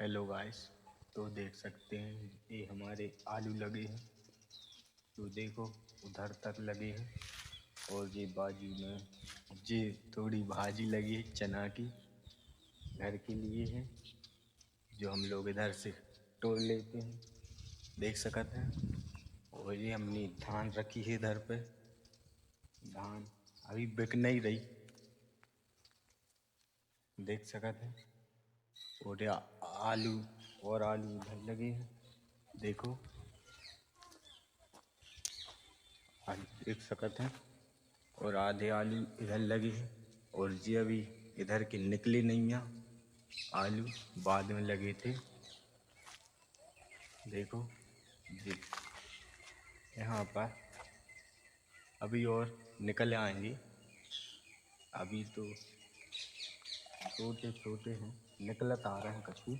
Hello guys. तो देख सकते हैं ये हमारे आलू लगे हैं। तो देखो उधर तक लगे हैं और ये बाजू में ये थोड़ी भाजी लगी है चना की, घर के लिए है जो हम लोग इधर से तोड़ लेते हैं। देख सकते हैं। और ये हमने धान रखी है इधर पे। धान अभी बिक नहीं रही, देख सकते हैं। और ये आलू और आलू इधर लगे हैं, देखो आलू देख सकते हैं। और आधे आलू इधर लगे हैं और ये अभी इधर के निकले नहीं हैं। आलू बाद में लगे थे, देखो जी यहाँ पर अभी और निकल आएंगे। अभी तो छोटे छोटे हैं, निकलत आ रहे हैं कछु।